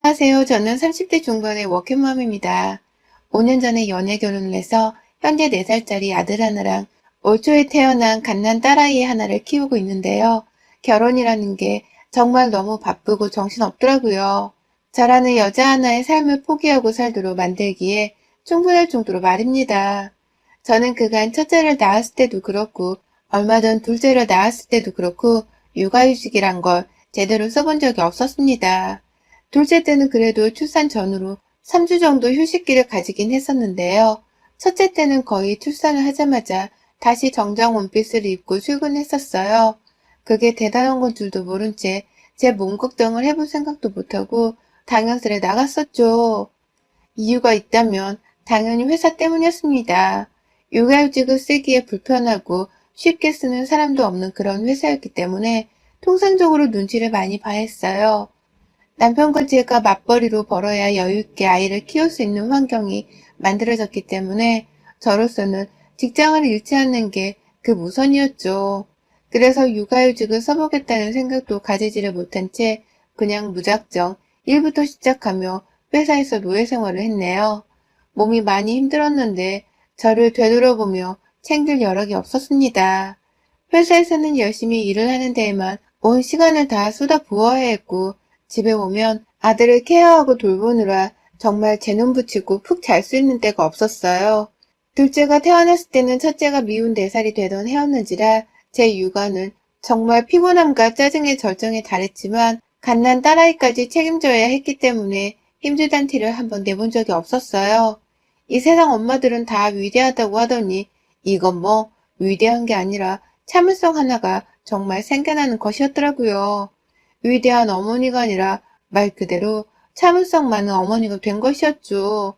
안녕하세요. 저는 30대 중반의 워킹맘입니다. 5년 전에 연애 결혼을 해서 현재 4살짜리 아들 하나랑 올 초에 태어난 갓난 딸아이 하나를 키우고 있는데요. 결혼이라는 게 정말 너무 바쁘고 정신없더라고요. 저라는 여자 하나의 삶을 포기하고 살도록 만들기에 충분할 정도로 말입니다. 저는 그간 첫째를 낳았을 때도 그렇고 얼마 전 둘째를 낳았을 때도 그렇고 육아휴직이란 걸 제대로 써본 적이 없었습니다. 둘째 때는 그래도 출산 전후로 3주 정도 휴식기를 가지긴 했었는데요. 첫째 때는 거의 출산을 하자마자 다시 정장 원피스를 입고 출근했었어요. 그게 대단한 건 줄도 모른 채 제 몸 걱정을 해볼 생각도 못하고 당연스레 나갔었죠. 이유가 있다면 당연히 회사 때문이었습니다. 육아휴직을 쓰기에 불편하고 쉽게 쓰는 사람도 없는 그런 회사였기 때문에 통상적으로 눈치를 많이 봐야 했어요. 남편과 제가 맞벌이로 벌어야 여유있게 아이를 키울 수 있는 환경이 만들어졌기 때문에 저로서는 직장을 잃지 않는 게 그 우선이었죠. 그래서 육아휴직을 써보겠다는 생각도 가지지를 못한 채 그냥 무작정 일부터 시작하며 회사에서 노예 생활을 했네요. 몸이 많이 힘들었는데 저를 되돌아보며 챙길 여력이 없었습니다. 회사에서는 열심히 일을 하는 데에만 온 시간을 다 쏟아 부어야 했고 집에 오면 아들을 케어하고 돌보느라 정말 제 눈 붙이고 푹 잘 수 있는 때가 없었어요. 둘째가 태어났을 때는 첫째가 미운 4살이 되던 해였는지라 제 육아는 정말 피곤함과 짜증의 절정에 달했지만 갓난 딸아이까지 책임져야 했기 때문에 힘들단 티를 한번 내본 적이 없었어요. 이 세상 엄마들은 다 위대하다고 하더니 이건 뭐 위대한 게 아니라 참을성 하나가 정말 생겨나는 것이었더라고요. 위대한 어머니가 아니라 말 그대로 참을성 많은 어머니가 된 것이었죠.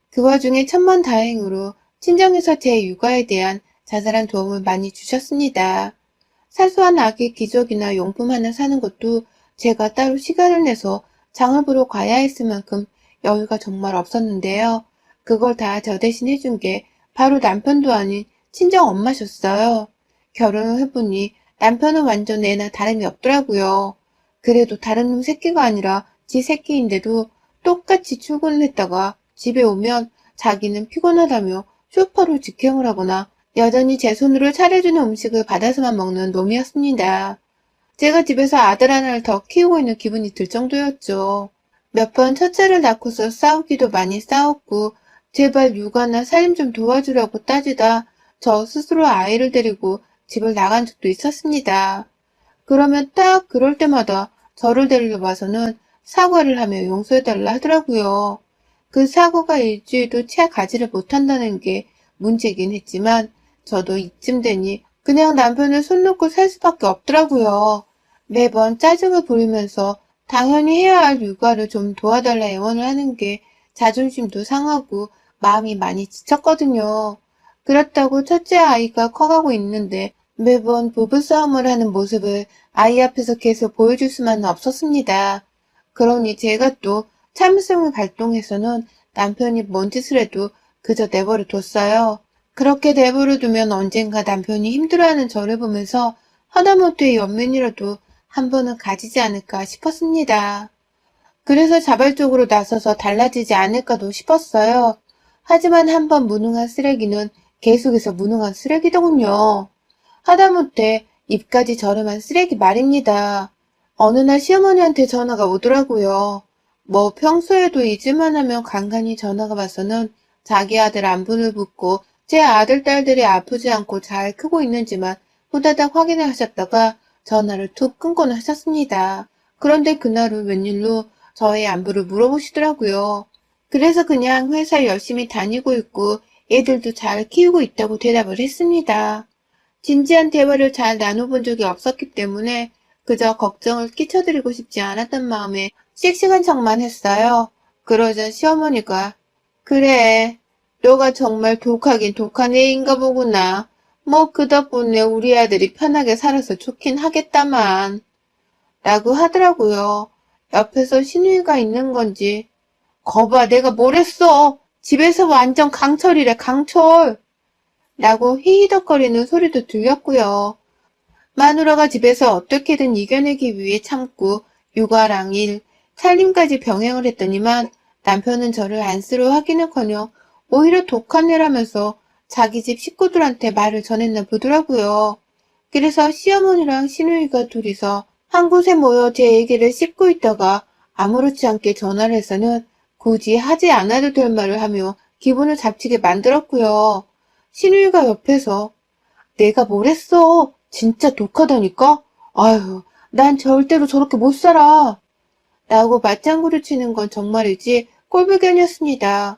그 와중에 천만다행으로 친정에서 제 육아에 대한 자잘한 도움을 많이 주셨습니다. 사소한 아기 기저귀나 용품 하나 사는 것도 제가 따로 시간을 내서 장을 보러 가야 했을 만큼 여유가 정말 없었는데요. 그걸 다 저 대신 해준 게 바로 남편도 아닌 친정 엄마셨어요. 결혼을 해보니 남편은 완전 애나 다름이 없더라고요. 그래도 다른 놈 새끼가 아니라 지 새끼인데도 똑같이 출근을 했다가 집에 오면 자기는 피곤하다며 소파로 직행을 하거나 여전히 제 손으로 차려주는 음식을 받아서만 먹는 놈이었습니다. 제가 집에서 아들 하나를 더 키우고 있는 기분이 들 정도였죠. 몇 번 첫째를 낳고서 싸우기도 많이 싸웠고 제발 육아나 살림 좀 도와주라고 따지다 저 스스로 아이를 데리고 집을 나간 적도 있었습니다. 그러면 딱 그럴 때마다 저를 데리러 와서는 사과를 하며 용서해달라 하더라고요. 그 사과가 일주일도 채 가지를 못한다는 게 문제긴 했지만 저도 이쯤 되니 그냥 남편을 손 놓고 살 수밖에 없더라고요. 매번 짜증을 부리면서 당연히 해야 할 육아를 좀 도와달라 애원을 하는 게 자존심도 상하고 마음이 많이 지쳤거든요. 그렇다고 첫째 아이가 커가고 있는데 매번 부부싸움을 하는 모습을 아이 앞에서 계속 보여줄 수만은 없었습니다. 그러니 제가 또 참을성을 발동해서는 남편이 뭔 짓을 해도 그저 내버려 뒀어요. 그렇게 내버려 두면 언젠가 남편이 힘들어하는 저를 보면서 하다못해 연민이라도 한 번은 가지지 않을까 싶었습니다. 그래서 자발적으로 나서서 달라지지 않을까도 싶었어요. 하지만 한 번 무능한 쓰레기는 계속해서 무능한 쓰레기더군요. 하다못해 입까지 저렴한 쓰레기 말입니다. 어느 날 시어머니한테 전화가 오더라고요. 뭐 평소에도 잊을만 하면 간간히 전화가 와서는 자기 아들 안부를 묻고 제 아들 딸들이 아프지 않고 잘 크고 있는지만 후다닥 확인을 하셨다가 전화를 툭 끊고는 하셨습니다. 그런데 그날은 웬일로 저의 안부를 물어보시더라고요. 그래서 그냥 회사 열심히 다니고 있고 애들도 잘 키우고 있다고 대답을 했습니다. 진지한 대화를 잘 나눠본 적이 없었기 때문에 그저 걱정을 끼쳐드리고 싶지 않았던 마음에 씩씩한 척만 했어요. 그러자 시어머니가 그래, 너가 정말 독하긴 독한 애인가 보구나. 뭐 그 덕분에 우리 아들이 편하게 살아서 좋긴 하겠다만 라고 하더라고요. 옆에서 신우이가 있는 건지 거봐 내가 뭘 했어. 집에서 완전 강철이래 강철 라고 히히덕거리는 소리도 들렸고요. 마누라가 집에서 어떻게든 이겨내기 위해 참고 육아랑 일, 살림까지 병행을 했더니만 남편은 저를 안쓰러 하기는커녕 오히려 독한 애라면서 자기 집 식구들한테 말을 전했나 보더라고요. 그래서 시어머니랑 시누이가 둘이서 한 곳에 모여 제 얘기를 씹고 있다가 아무렇지 않게 전화를 해서는 굳이 하지 않아도 될 말을 하며 기분을 잡치게 만들었고요. 시누이가 옆에서 내가 뭘 했어? 진짜 독하다니까? 아유, 난 절대로 저렇게 못 살아. 라고 맞장구를 치는 건 정말이지 꼴불견이었습니다.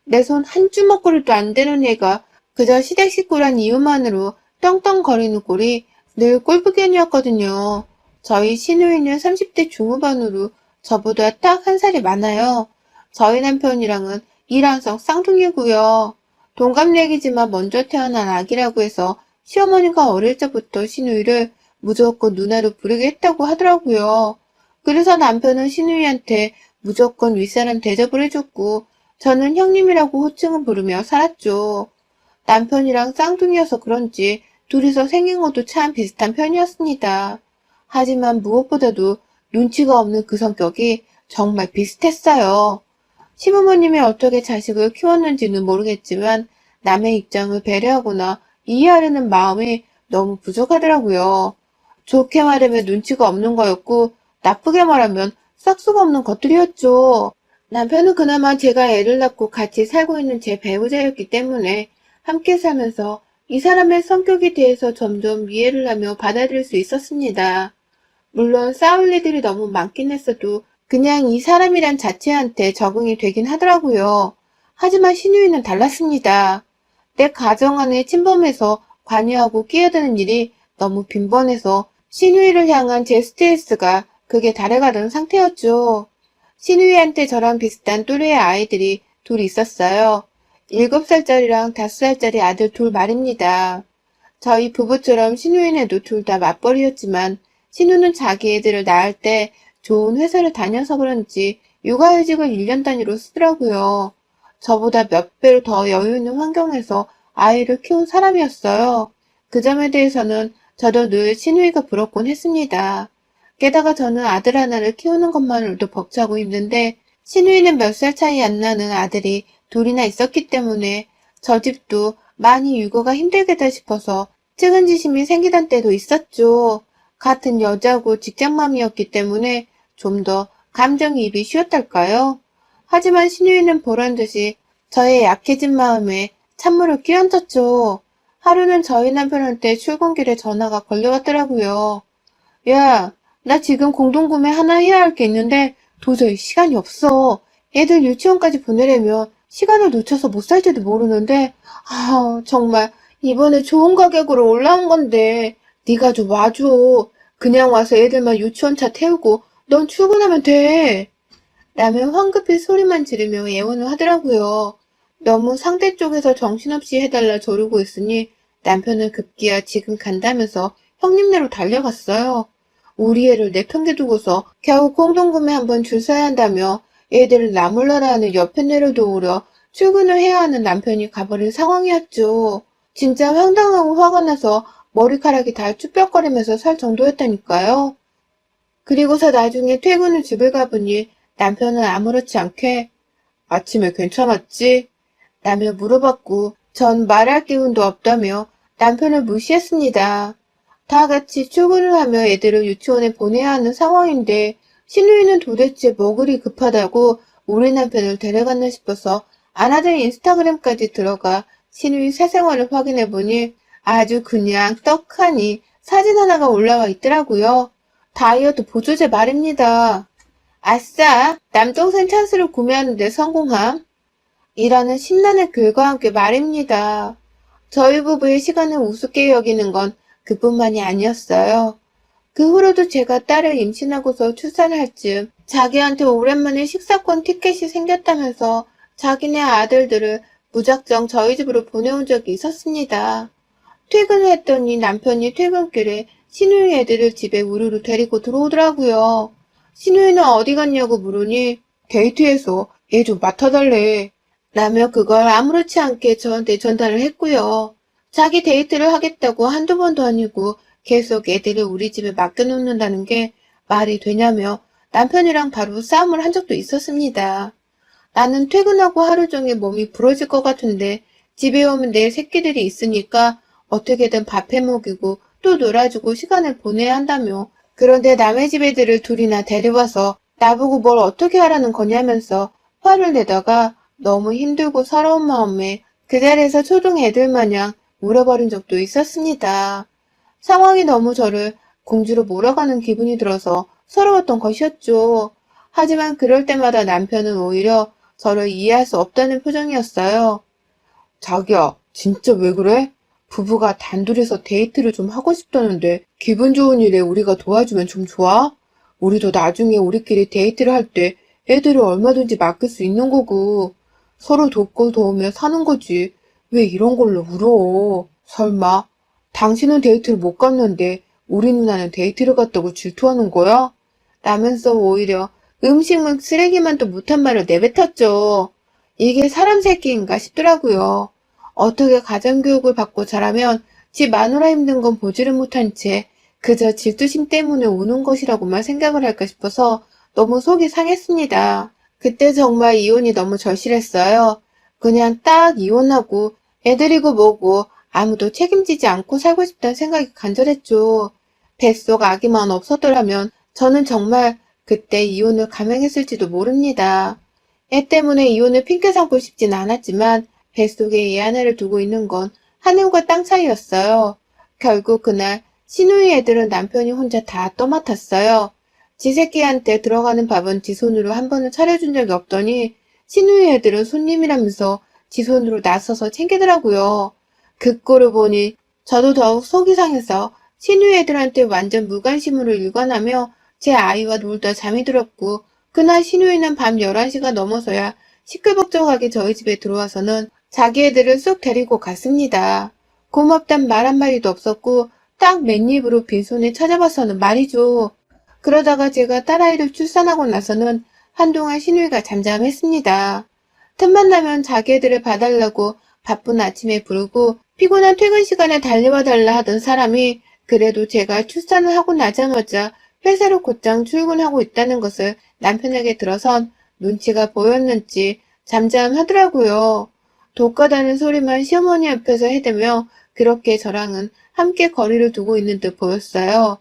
내 손 한 주먹거리도 안 되는 애가 그저 시댁 식구란 이유만으로 떵떵거리는 꼴이 늘 꼴불견이었거든요. 저희 시누이는 30대 중후반으로 저보다 딱 한 살이 많아요. 저희 남편이랑은 일란성 쌍둥이고요. 동갑내기지만 먼저 태어난 아기라고 해서 시어머니가 어릴 적부터 시누이를 무조건 누나로 부르게 했다고 하더라고요. 그래서 남편은 시누이한테 무조건 윗사람 대접을 해줬고 저는 형님이라고 호칭을 부르며 살았죠. 남편이랑 쌍둥이여서 그런지 둘이서 생긴 것도 참 비슷한 편이었습니다. 하지만 무엇보다도 눈치가 없는 그 성격이 정말 비슷했어요. 시부모님이 어떻게 자식을 키웠는지는 모르겠지만 남의 입장을 배려하거나 이해하려는 마음이 너무 부족하더라고요. 좋게 말하면 눈치가 없는 거였고 나쁘게 말하면 싹수가 없는 것들이었죠. 남편은 그나마 제가 애를 낳고 같이 살고 있는 제 배우자였기 때문에 함께 살면서 이 사람의 성격에 대해서 점점 이해를 하며 받아들일 수 있었습니다. 물론 싸울 일들이 너무 많긴 했어도 그냥 이 사람이란 자체한테 적응이 되긴 하더라고요. 하지만 시누이는 달랐습니다. 내 가정 안에 침범해서 관여하고 끼어드는 일이 너무 빈번해서 시누이를 향한 제 스트레스가 극에 달해가던 상태였죠. 시누이한테 저랑 비슷한 또래의 아이들이 둘 있었어요. 7살짜리랑 5살짜리 아들 둘 말입니다. 저희 부부처럼 시누이네도 둘 다 맞벌이였지만 신우는 자기 애들을 낳을 때 좋은 회사를 다녀서 그런지 육아휴직을 1년 단위로 쓰더라고요. 저보다 몇 배로 더 여유 있는 환경에서 아이를 키운 사람이었어요. 그 점에 대해서는 저도 늘 시누이가 부럽곤 했습니다. 게다가 저는 아들 하나를 키우는 것만으로도 벅차고 힘든데 시누이는 몇 살 차이 안 나는 아들이 둘이나 있었기 때문에 저 집도 많이 육아가 힘들겠다 싶어서 측은지심이 생기던 때도 있었죠. 같은 여자고 직장맘이었기 때문에 좀 더 감정이입이 쉬웠달까요? 하지만 시누이는 보란듯이 저의 약해진 마음에 찬물을 끼얹었죠. 하루는 저희 남편한테 출근길에 전화가 걸려왔더라고요. 야, 나 지금 공동구매 하나 해야 할 게 있는데 도저히 시간이 없어. 애들 유치원까지 보내려면 시간을 놓쳐서 못 살지도 모르는데 정말 이번에 좋은 가격으로 올라온 건데 네가 좀 와줘. 그냥 와서 애들만 유치원 차 태우고 넌 출근하면 돼. 라며 황급히 소리만 지르며 예원을 하더라고요. 너무 상대 쪽에서 정신없이 해달라 조르고 있으니 남편은 급기야 지금 간다면서 형님네로 달려갔어요. 우리 애를 내팽개 두고서 겨우 공동구매 한번 줄 서야 한다며 애들을 나몰라라 하는 옆에 내려놓으려 출근을 해야 하는 남편이 가버린 상황이었죠. 진짜 황당하고 화가 나서 머리카락이 다 쭈뼛거리면서 살 정도였다니까요. 그리고서 나중에 퇴근을 집에 가보니 남편은 아무렇지 않게 아침에 괜찮았지? 라며 물어봤고 전 말할 기운도 없다며 남편을 무시했습니다. 다 같이 출근을 하며 애들을 유치원에 보내야 하는 상황인데 시누이는 도대체 뭐 그리 급하다고 우리 남편을 데려갔나 싶어서 아나들 인스타그램까지 들어가 시누이 사생활을 확인해보니 아주 그냥 떡하니 사진 하나가 올라와 있더라고요. 다이어트 보조제 말입니다. 아싸! 남동생 찬스를 구매하는데 성공함. 이라는 신나는 글과 함께 말입니다. 저희 부부의 시간을 우습게 여기는 건 그뿐만이 아니었어요. 그 후로도 제가 딸을 임신하고서 출산할 즈음 자기한테 오랜만에 식사권 티켓이 생겼다면서 자기네 아들들을 무작정 저희 집으로 보내온 적이 있었습니다. 퇴근을 했더니 남편이 퇴근길에 시누이 애들을 집에 우르르 데리고 들어오더라고요. 시누이는 어디 갔냐고 물으니 데이트해서 얘 좀 맡아달래. 라며 그걸 아무렇지 않게 저한테 전달을 했고요. 자기 데이트를 하겠다고 한두 번도 아니고 계속 애들을 우리 집에 맡겨놓는다는 게 말이 되냐며 남편이랑 바로 싸움을 한 적도 있었습니다. 나는 퇴근하고 하루 종일 몸이 부러질 것 같은데 집에 오면 내 새끼들이 있으니까 어떻게든 밥해 먹이고 또 놀아주고 시간을 보내야 한다며. 그런데 남의 집 애들을 둘이나 데려와서 나보고 뭘 어떻게 하라는 거냐면서 화를 내다가 너무 힘들고 서러운 마음에 그 자리에서 초등 애들 마냥 울어버린 적도 있었습니다. 상황이 너무 저를 공주로 몰아가는 기분이 들어서 서러웠던 것이었죠. 하지만 그럴 때마다 남편은 오히려 저를 이해할 수 없다는 표정이었어요. 자기야, 진짜 왜 그래? 부부가 단둘이서 데이트를 좀 하고 싶다는데 기분 좋은 일에 우리가 도와주면 좀 좋아? 우리도 나중에 우리끼리 데이트를 할 때 애들을 얼마든지 맡길 수 있는 거고 서로 돕고 도우며 사는 거지. 왜 이런 걸로 울어? 설마 당신은 데이트를 못 갔는데 우리 누나는 데이트를 갔다고 질투하는 거야? 라면서 오히려 음식물 쓰레기만도 못한 말을 내뱉었죠. 이게 사람 새끼인가 싶더라고요. 어떻게 가정교육을 받고 자라면 집 마누라 힘든 건 보지를 못한 채 그저 질투심 때문에 우는 것이라고만 생각을 할까 싶어서 너무 속이 상했습니다. 그때 정말 이혼이 너무 절실했어요. 그냥 딱 이혼하고 애들이고 뭐고 아무도 책임지지 않고 살고 싶다는 생각이 간절했죠. 뱃속 아기만 없었더라면 저는 정말 그때 이혼을 감행했을지도 모릅니다. 애 때문에 이혼을 핑계 삼고 싶진 않았지만 뱃속에 애 하나를 두고 있는 건 하늘과 땅 차이였어요. 결국 그날 시누이 애들은 남편이 혼자 다 떠맡았어요. 지 새끼한테 들어가는 밥은 지 손으로 한 번은 차려준 적이 없더니 시누이 애들은 손님이라면서 지 손으로 나서서 챙기더라고요. 그 꼴을 보니 저도 더욱 속이 상해서 시누이 애들한테 완전 무관심으로 일관하며 제 아이와 놀다 잠이 들었고 그날 시누이는 밤 11시가 넘어서야 시끌벅적하게 저희 집에 들어와서는 자기 애들을 쑥 데리고 갔습니다. 고맙단 말 한마디도 없었고 딱 맨입으로 빈손에 찾아봐서는 말이죠. 그러다가 제가 딸아이를 출산하고 나서는 한동안 시누이가 잠잠했습니다. 틈만 나면 자기 애들을 봐달라고 바쁜 아침에 부르고 피곤한 퇴근 시간에 달려와 달라 하던 사람이 그래도 제가 출산을 하고 나자마자 회사로 곧장 출근하고 있다는 것을 남편에게 들어선 눈치가 보였는지 잠잠하더라고요. 독하다는 소리만 시어머니 앞에서 해대며 그렇게 저랑은 함께 거리를 두고 있는 듯 보였어요.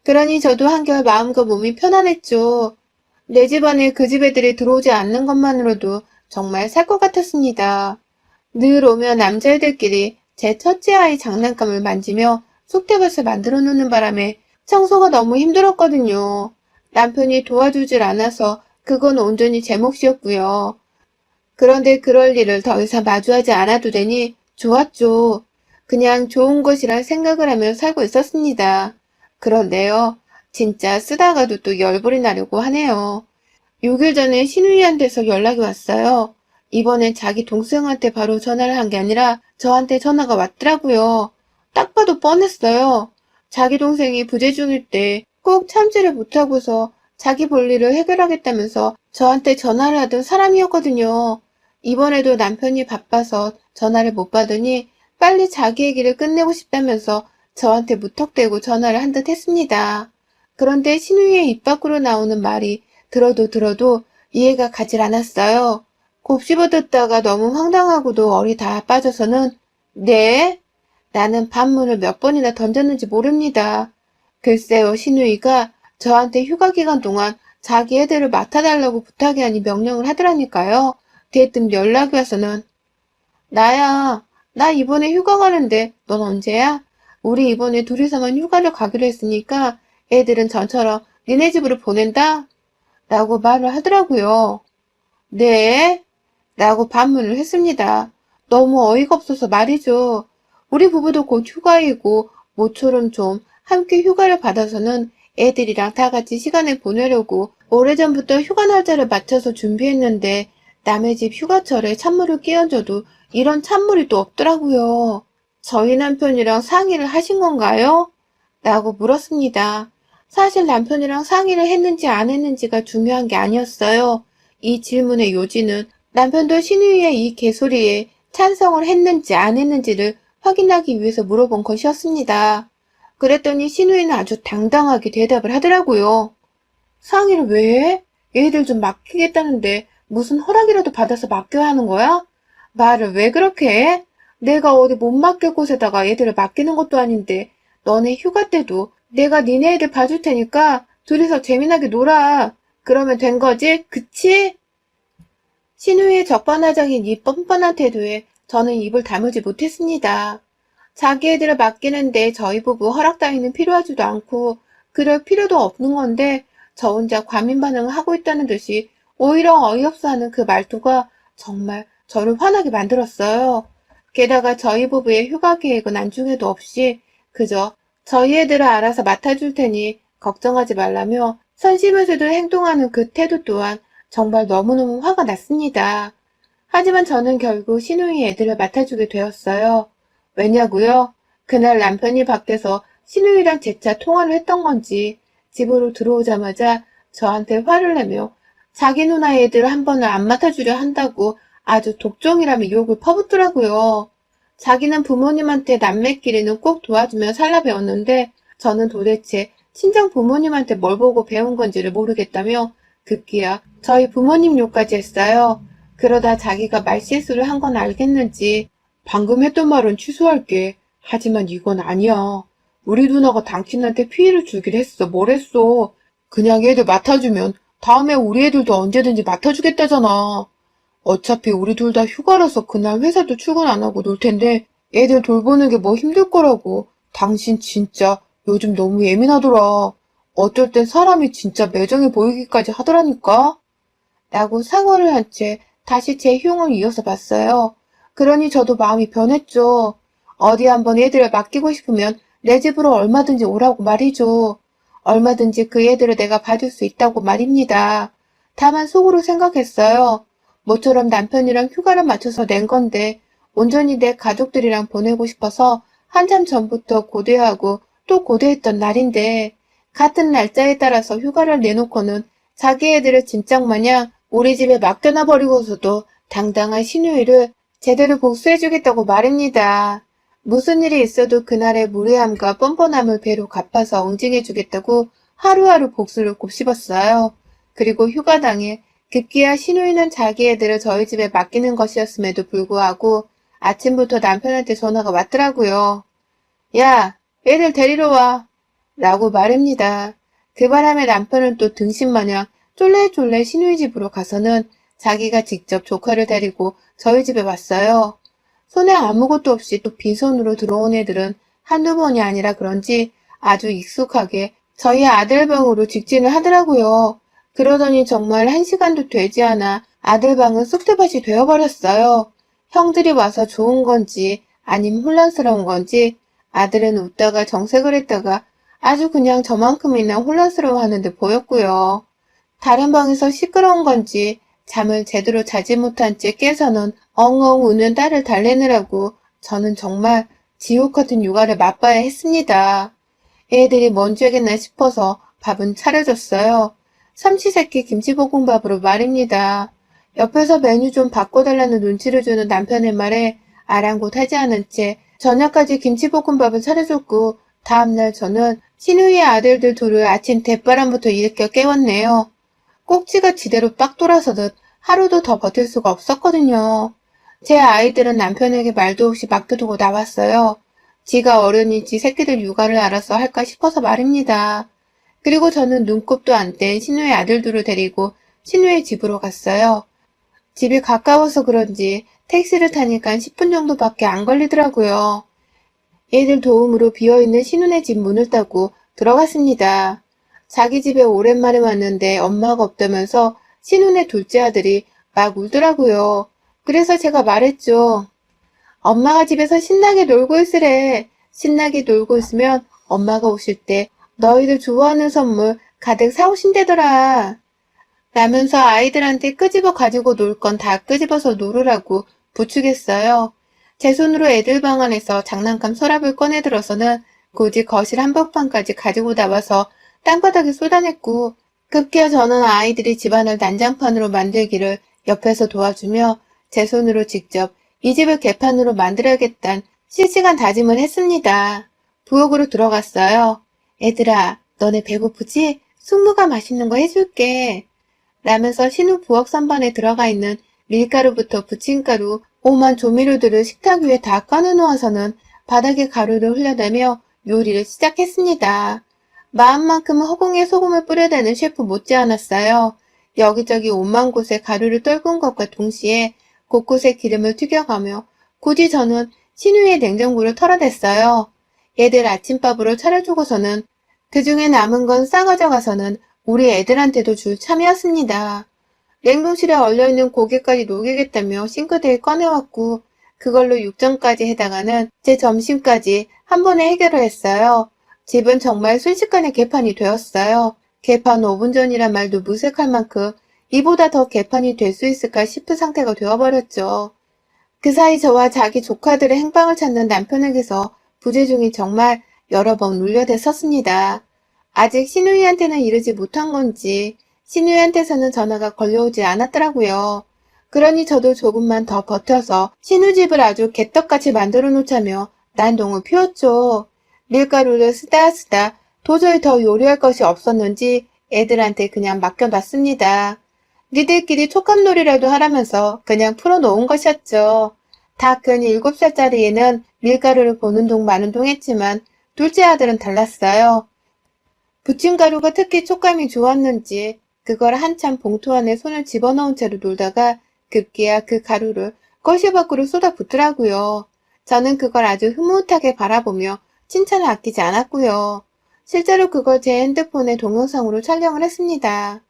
그러니 저도 한결 마음과 몸이 편안했죠. 내 집안에 그 집 애들이 들어오지 않는 것만으로도 정말 살 것 같았습니다. 늘 오면 남자애들끼리 제 첫째 아이 장난감을 만지며 쑥대밭을 만들어 놓는 바람에 청소가 너무 힘들었거든요. 남편이 도와주질 않아서 그건 온전히 제 몫이었고요. 그런데 그럴 일을 더 이상 마주하지 않아도 되니 좋았죠. 그냥 좋은 것이라 생각을 하며 살고 있었습니다. 그런데요, 진짜 쓰다가도 또 열불이 나려고 하네요. 6일 전에 신우이한테서 연락이 왔어요. 이번엔 자기 동생한테 바로 전화를 한 게 아니라 저한테 전화가 왔더라고요. 딱 봐도 뻔했어요. 자기 동생이 부재 중일 때 꼭 참지를 못하고서 자기 볼일을 해결하겠다면서 저한테 전화를 하던 사람이었거든요. 이번에도 남편이 바빠서 전화를 못 받으니 빨리 자기 얘기를 끝내고 싶다면서 저한테 무턱대고 전화를 한 듯 했습니다. 그런데 신우이의 입 밖으로 나오는 말이 들어도 이해가 가질 않았어요. 곱씹어 듣다가 너무 황당하고도 얼이 다 빠져서는 네? 나는 반문을 몇 번이나 던졌는지 모릅니다. 글쎄요, 신우이가 저한테 휴가 기간 동안 자기 애들을 맡아달라고 부탁이 아닌 명령을 하더라니까요. 대뜸 연락이 와서는 나야, 나 이번에 휴가 가는데 넌 언제야? 우리 이번에 둘이서만 휴가를 가기로 했으니까 애들은 전처럼 니네 집으로 보낸다? 라고 말을 하더라고요. 네? 라고 반문을 했습니다. 너무 어이가 없어서 말이죠. 우리 부부도 곧 휴가이고 모처럼 좀 함께 휴가를 받아서는 애들이랑 다 같이 시간을 보내려고 오래전부터 휴가 날짜를 맞춰서 준비했는데 남의 집 휴가철에 찬물을 끼얹어도 이런 찬물이 또 없더라고요. 저희 남편이랑 상의를 하신 건가요? 라고 물었습니다. 사실 남편이랑 상의를 했는지 안 했는지가 중요한 게 아니었어요. 이 질문의 요지는 남편도 신우이의 이 개소리에 찬성을 했는지 안 했는지를 확인하기 위해서 물어본 것이었습니다. 그랬더니 신우이는 아주 당당하게 대답을 하더라고요. 상의를 왜 해? 애들 좀 맡기겠다는데 무슨 허락이라도 받아서 맡겨야 하는 거야? 말을 왜 그렇게 해? 내가 어디 못 맡길 곳에다가 애들을 맡기는 것도 아닌데 너네 휴가 때도 내가 니네 애들 봐줄 테니까 둘이서 재미나게 놀아. 그러면 된 거지? 그치? 신우의 적반하장인 이 뻔뻔한 태도에 저는 입을 다물지 못했습니다. 자기 애들을 맡기는데 저희 부부 허락 따위는 필요하지도 않고 그럴 필요도 없는 건데 저 혼자 과민 반응을 하고 있다는 듯이 오히려 어이없어 하는 그 말투가 정말 저를 화나게 만들었어요. 게다가 저희 부부의 휴가 계획은 안중에도 없이 그저 저희 애들을 알아서 맡아줄 테니 걱정하지 말라며 선심으로도 행동하는 그 태도 또한 정말 너무너무 화가 났습니다. 하지만 저는 결국 신우이 애들을 맡아주게 되었어요. 왜냐고요? 그날 남편이 밖에서 신우이랑 재차 통화를 했던 건지 집으로 들어오자마자 저한테 화를 내며 자기 누나 애들 한 번을 안 맡아주려 한다고 아주 독종이라며 욕을 퍼붓더라고요. 자기는 부모님한테 남매끼리는 꼭 도와주며 살라 배웠는데 저는 도대체 친정 부모님한테 뭘 보고 배운 건지를 모르겠다며 급기야 저희 부모님 욕까지 했어요. 그러다 자기가 말실수를 한 건 알겠는지 방금 했던 말은 취소할게. 하지만 이건 아니야. 우리 누나가 당신한테 피해를 주기로 했어. 뭘 했어? 그냥 애들 맡아주면 다음에 우리 애들도 언제든지 맡아주겠다잖아. 어차피 우리 둘 다 휴가라서 그날 회사도 출근 안 하고 놀 텐데 애들 돌보는 게 뭐 힘들 거라고. 당신 진짜 요즘 너무 예민하더라. 어쩔 땐 사람이 진짜 매정해 보이기까지 하더라니까. 라고 사과를 한 채 다시 제 흉을 이어서 봤어요. 그러니 저도 마음이 변했죠. 어디 한번 애들을 맡기고 싶으면 내 집으로 얼마든지 오라고 말이죠. 얼마든지 그 애들을 내가 봐줄 수 있다고 말입니다. 다만 속으로 생각했어요. 모처럼 남편이랑 휴가를 맞춰서 낸 건데 온전히 내 가족들이랑 보내고 싶어서 한참 전부터 고대하고 또 고대했던 날인데 같은 날짜에 따라서 휴가를 내놓고는 자기 애들을 진작마냥 우리 집에 맡겨놔 버리고서도 당당한 신우이를 제대로 복수해주겠다고 말입니다. 무슨 일이 있어도 그날의 무례함과 뻔뻔함을 배로 갚아서 응징해주겠다고 하루하루 복수를 곱씹었어요. 그리고 휴가 당일 급기야 신우이는 자기 애들을 저희 집에 맡기는 것이었음에도 불구하고 아침부터 남편한테 전화가 왔더라고요. 야, 애들 데리러 와. 라고 말입니다. 그 바람에 남편은 또 등신마냥 쫄래쫄래 신우이 집으로 가서는 자기가 직접 조카를 데리고 저희 집에 왔어요. 손에 아무것도 없이 또 빈손으로 들어온 애들은 한두 번이 아니라 그런지 아주 익숙하게 저희 아들 방으로 직진을 하더라고요. 그러더니 정말 1시간도 되지 않아 아들 방은 쑥대밭이 되어버렸어요. 형들이 와서 좋은 건지 아님 혼란스러운 건지 아들은 웃다가 정색을 했다가 아주 그냥 저만큼이나 혼란스러워하는 듯 보였고요. 다른 방에서 시끄러운 건지 잠을 제대로 자지 못한 채 깨서는 엉엉 우는 딸을 달래느라고 저는 정말 지옥 같은 육아를 맛봐야 했습니다. 애들이 뭔 죄겠나 싶어서 밥은 차려줬어요. 삼시세끼 김치볶음밥으로 말입니다. 옆에서 메뉴 좀 바꿔달라는 눈치를 주는 남편의 말에 아랑곳하지 않은 채 저녁까지 김치볶음밥을 차려줬고 다음날 저는 신우이의 아들들 둘을 아침 대바람부터 일으켜 깨웠네요. 꼭지가 지대로 빡 돌아서듯 하루도 더 버틸 수가 없었거든요. 제 아이들은 남편에게 말도 없이 맡겨두고 나왔어요. 지가 어른이지 새끼들 육아를 알아서 할까 싶어서 말입니다. 그리고 저는 눈곱도 안 뗀 신우의 아들들을 데리고 신우의 집으로 갔어요. 집이 가까워서 그런지 택시를 타니까 10분 정도밖에 안 걸리더라고요. 애들 도움으로 비어있는 신우네 집 문을 따고 들어갔습니다. 자기 집에 오랜만에 왔는데 엄마가 없다면서 신우네 둘째 아들이 막 울더라고요. 그래서 제가 말했죠. 엄마가 집에서 신나게 놀고 있으래. 신나게 놀고 있으면 엄마가 오실 때 너희들 좋아하는 선물 가득 사오신대더라. 라면서 아이들한테 끄집어 가지고 놀 건 다 끄집어서 놀으라고 부추겼어요. 제 손으로 애들 방 안에서 장난감 서랍을 꺼내 들어서는 굳이 거실 한복판까지 가지고 나와서 땅바닥에 쏟아냈고 급기야 저는 아이들이 집안을 난장판으로 만들기를 옆에서 도와주며 제 손으로 직접 이 집을 개판으로 만들어야겠다는 실시간 다짐을 했습니다. 부엌으로 들어갔어요. 애들아, 너네 배고프지? 숙무가 맛있는 거 해줄게. 라면서 신우 부엌 선반에 들어가 있는 밀가루부터 부침가루, 오만 조미료들을 식탁 위에 다 꺼내놓아서는 바닥에 가루를 흘려대며 요리를 시작했습니다. 마음만큼은 허공에 소금을 뿌려대는 셰프 못지않았어요. 여기저기 오만 곳에 가루를 떨군 것과 동시에 곳곳에 기름을 튀겨가며 굳이 저는 신우의 냉장고를 털어댔어요. 얘들 아침밥으로 차려주고서는 그중에 남은 건 싸가져 가서는 우리 애들한테도 줄 참이었습니다. 냉동실에 얼려있는 고기까지 녹이겠다며 싱크대에 꺼내왔고 그걸로 육전까지 해다가는 제 점심까지 한 번에 해결을 했어요. 집은 정말 순식간에 개판이 되었어요. 개판 5분 전이란 말도 무색할 만큼 이보다 더 개판이 될 수 있을까 싶은 상태가 되어버렸죠. 그 사이 저와 자기 조카들의 행방을 찾는 남편에게서 부재중이 정말 여러 번 울려댔었습니다. 아직 신우이한테는 이르지 못한 건지 신우이한테서는 전화가 걸려오지 않았더라고요. 그러니 저도 조금만 더 버텨서 신우집을 아주 개떡같이 만들어 놓자며 난동을 피웠죠. 밀가루를 쓰다 도저히 더 요리할 것이 없었는지 애들한테 그냥 맡겨놨습니다. 니들끼리 촉감놀이라도 하라면서 그냥 풀어놓은 것이었죠. 다 큰 7살짜리 애는 밀가루를 보는 동 마는 동 했지만 둘째 아들은 달랐어요. 부침가루가 특히 촉감이 좋았는지 그걸 한참 봉투 안에 손을 집어넣은 채로 놀다가 급기야 그 가루를 거실 밖으로 쏟아붓더라고요. 저는 그걸 아주 흐뭇하게 바라보며 칭찬을 아끼지 않았고요. 실제로 그걸 제 핸드폰에 동영상으로 촬영을 했습니다.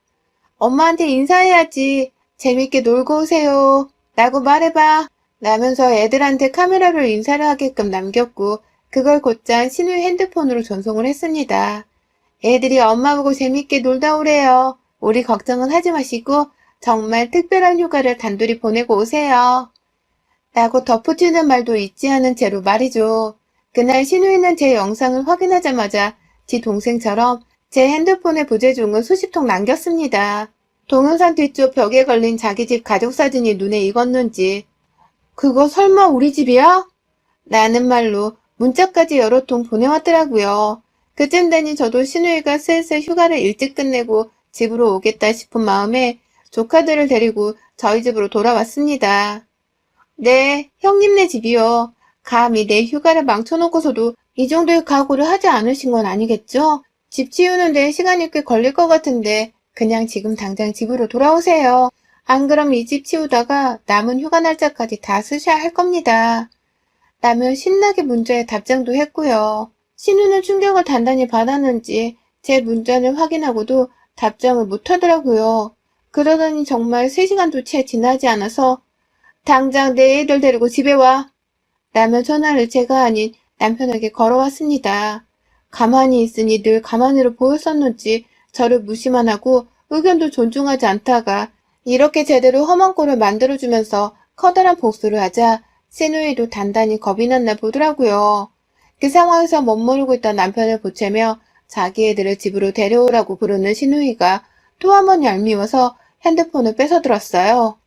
엄마한테 인사해야지. 재밌게 놀고 오세요. 라고 말해봐. 라면서 애들한테 카메라로 인사를 하게끔 남겼고 그걸 곧장 신우의 핸드폰으로 전송을 했습니다. 애들이 엄마 보고 재밌게 놀다 오래요. 우리 걱정은 하지 마시고 정말 특별한 휴가를 단둘이 보내고 오세요. 라고 덧붙이는 말도 잊지 않은 채로 말이죠. 그날 신우이는 제 영상을 확인하자마자 지 동생처럼 제 핸드폰에 부재중을 수십 통 남겼습니다. 동영상 뒤쪽 벽에 걸린 자기 집 가족 사진이 눈에 익었는지 그거 설마 우리 집이야? 라는 말로 문자까지 여러 통 보내왔더라고요. 그쯤 되니 저도 신우이가 슬슬 휴가를 일찍 끝내고 집으로 오겠다 싶은 마음에 조카들을 데리고 저희 집으로 돌아왔습니다. 네, 형님네 집이요. 감히 내 휴가를 망쳐놓고서도 이 정도의 각오를 하지 않으신 건 아니겠죠? 집 치우는데 시간이 꽤 걸릴 것 같은데 그냥 지금 당장 집으로 돌아오세요. 안 그럼 이 집 치우다가 남은 휴가 날짜까지 다 쓰셔야 할 겁니다. 라며 신나게 문자에 답장도 했고요. 신우는 충격을 단단히 받았는지 제 문자를 확인하고도 답장을 못하더라고요. 그러더니 정말 3시간도 채 지나지 않아서 당장 내 애들 데리고 집에 와. 라며 전화를 제가 아닌 남편에게 걸어왔습니다. 가만히 있으니 늘 가만히로 보였었는지 저를 무시만 하고 의견도 존중하지 않다가 이렇게 제대로 험한 꼴을 만들어주면서 커다란 복수를 하자 신우이도 단단히 겁이 났나 보더라고요. 그 상황에서 멋모르고 있던 남편을 보채며 자기 애들을 집으로 데려오라고 부르는 신우이가 또 한 번 얄미워서 핸드폰을 뺏어들었어요.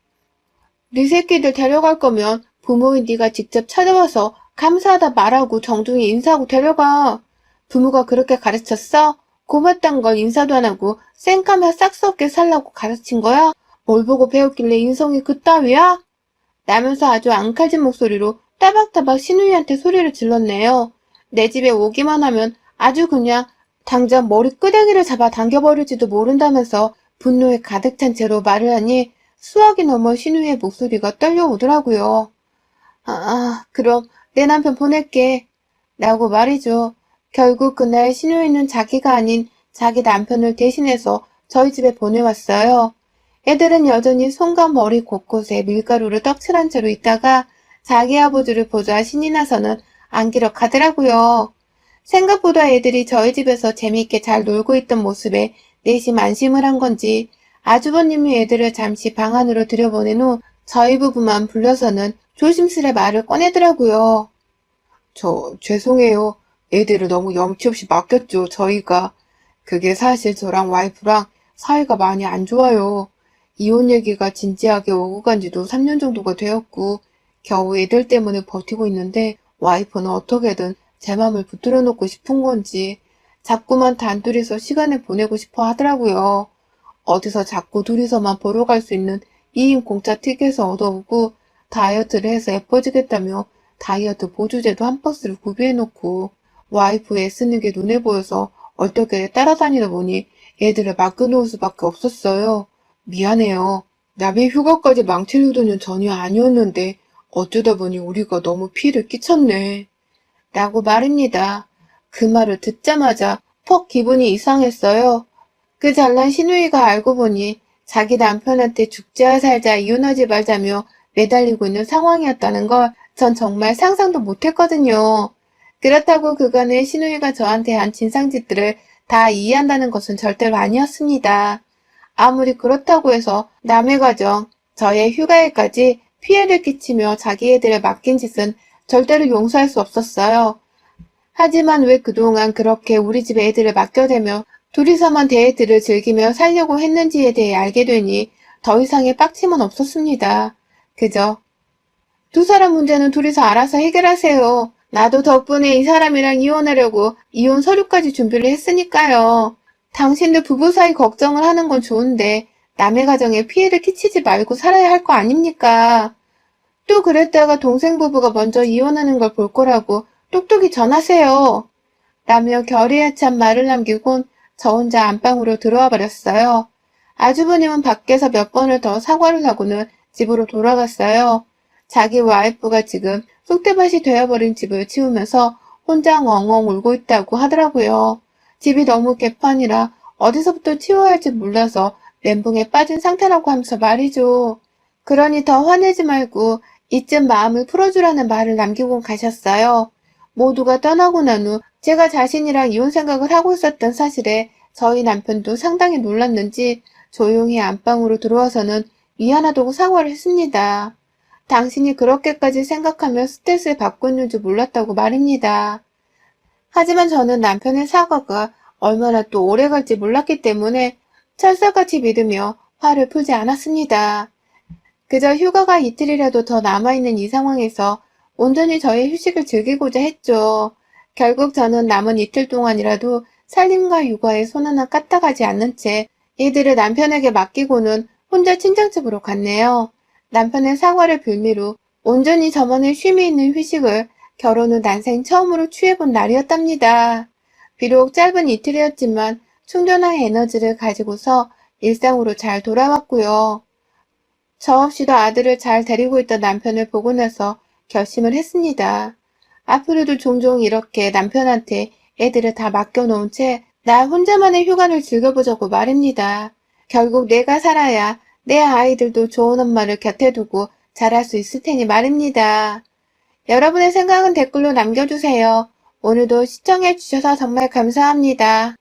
네 새끼들 데려갈 거면 부모인 네가 직접 찾아와서 감사하다 말하고 정중히 인사하고 데려가. 부모가 그렇게 가르쳤어? 고맙단 걸 인사도 안 하고 쌩까며 싹스 없게 살라고 가르친 거야? 뭘 보고 배웠길래 인성이 그따위야? 라면서 아주 앙칼진 목소리로 따박따박 신우이한테 소리를 질렀네요. 내 집에 오기만 하면 아주 그냥 당장 머리 끄댕이를 잡아 당겨버릴지도 모른다면서 분노에 가득 찬 채로 말을 하니 수학이 넘어 신우이의 목소리가 떨려오더라고요. 그럼 내 남편 보낼게. 라고 말이죠. 결국 그날 신우이는 자기가 아닌 자기 남편을 대신해서 저희 집에 보내왔어요. 애들은 여전히 손과 머리 곳곳에 밀가루를 떡칠한 채로 있다가 자기 아버지를 보자 신이 나서는 안기러 가더라고요. 생각보다 애들이 저희 집에서 재미있게 잘 놀고 있던 모습에 내심 안심을 한 건지 아주버님이 애들을 잠시 방 안으로 들여보낸 후 저희 부부만 불러서는 조심스레 말을 꺼내더라고요. 죄송해요. 애들을 너무 염치 없이 맡겼죠, 저희가. 그게 사실 저랑 와이프랑 사이가 많이 안 좋아요. 이혼 얘기가 진지하게 오고 간 지도 3년 정도가 되었고 겨우 애들 때문에 버티고 있는데 와이프는 어떻게든 제 맘을 붙들어 놓고 싶은 건지 자꾸만 단둘이서 시간을 보내고 싶어 하더라고요. 어디서 자꾸 둘이서만 보러 갈 수 있는 2인 공짜 티켓을 얻어오고 다이어트를 해서 예뻐지겠다며 다이어트 보조제도 한 박스를 구비해놓고 와이프 애쓰는 게 눈에 보여서 얼떨결에 따라다니다 보니 애들을 맡겨놓을 수밖에 없었어요. 미안해요. 남의 휴가까지 망칠 의도는 전혀 아니었는데 어쩌다 보니 우리가 너무 피해를 끼쳤네. 라고 말입니다. 그 말을 듣자마자 퍽 기분이 이상했어요. 그 잘난 시누이가 알고 보니 자기 남편한테 죽자 살자 이혼하지 말자며 매달리고 있는 상황이었다는 걸 전 정말 상상도 못했거든요. 그렇다고 그간의 시누이가 저한테 한 진상짓들을 다 이해한다는 것은 절대로 아니었습니다. 아무리 그렇다고 해서 남의 가정, 저의 휴가에까지 피해를 끼치며 자기 애들을 맡긴 짓은 절대로 용서할 수 없었어요. 하지만 왜 그동안 그렇게 우리 집 애들을 맡겨대며 둘이서만 데이트를 즐기며 살려고 했는지에 대해 알게 되니 더 이상의 빡침은 없었습니다. 그저 두 사람 문제는 둘이서 알아서 해결하세요. 나도 덕분에 이 사람이랑 이혼하려고 이혼 서류까지 준비를 했으니까요. 당신들 부부 사이 걱정을 하는 건 좋은데 남의 가정에 피해를 끼치지 말고 살아야 할 거 아닙니까? 또 그랬다가 동생 부부가 먼저 이혼하는 걸 볼 거라고 똑똑히 전하세요. 라며 결의에 찬 말을 남기곤 저 혼자 안방으로 들어와 버렸어요. 아주버님은 밖에서 몇 번을 더 사과를 하고는 집으로 돌아갔어요. 자기 와이프가 지금 쑥대밭이 되어버린 집을 치우면서 혼자 엉엉 울고 있다고 하더라고요. 집이 너무 개판이라 어디서부터 치워야 할지 몰라서 멘붕에 빠진 상태라고 하면서 말이죠. 그러니 더 화내지 말고 이쯤 마음을 풀어주라는 말을 남기고 가셨어요. 모두가 떠나고 난 후 제가 자신이랑 이혼 생각을 하고 있었던 사실에 저희 남편도 상당히 놀랐는지 조용히 안방으로 들어와서는 미안하다고 사과를 했습니다. 당신이 그렇게까지 생각하며 스트레스를 받고 있는 줄 몰랐다고 말입니다. 하지만 저는 남편의 사과가 얼마나 또 오래 갈지 몰랐기 때문에 철석같이 믿으며 화를 풀지 않았습니다. 그저 휴가가 이틀이라도 더 남아있는 이 상황에서 온전히 저의 휴식을 즐기고자 했죠. 결국 저는 남은 이틀 동안이라도 살림과 육아에 손 하나 까딱하지 않는 채 이들을 남편에게 맡기고는 혼자 친정집으로 갔네요. 남편의 사과를 빌미로 온전히 저만의 쉼이 있는 휴식을 결혼 후 난생 처음으로 취해본 날이었답니다. 비록 짧은 이틀이었지만 충전한 에너지를 가지고서 일상으로 잘 돌아왔고요. 저 없이도 아들을 잘 데리고 있던 남편을 보고 나서 결심을 했습니다. 앞으로도 종종 이렇게 남편한테 애들을 다 맡겨놓은 채 나 혼자만의 휴가를 즐겨보자고 말입니다. 결국 내가 살아야 내 아이들도 좋은 엄마를 곁에 두고 자랄 수 있을 테니 말입니다. 여러분의 생각은 댓글로 남겨주세요. 오늘도 시청해주셔서 정말 감사합니다.